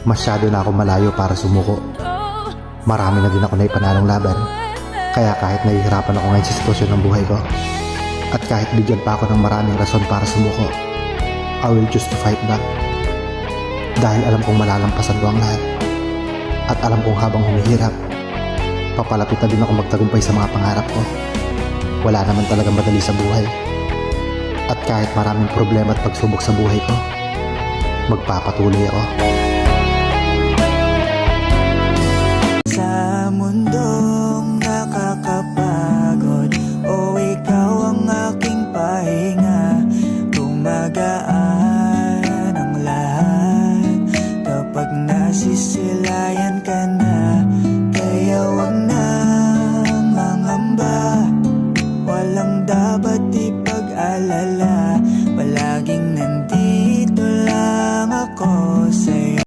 Masyado na ako malayo para sumuko. Marami na din ako na ipanalong laban. Kaya kahit nahihirapan ako ngayon sa sitwasyon ng buhay ko, at kahit bigyan pa ako ng maraming rason para sumuko, I will choose to fight back. Dahil alam kong malalampasan ko ang lahat. At alam kong habang humihirap, papalapit na din ako magtagumpay sa mga pangarap ko. Wala naman talagang madali sa buhay. At kahit maraming problema at pagsubok sa buhay ko, magpapatuloy ako.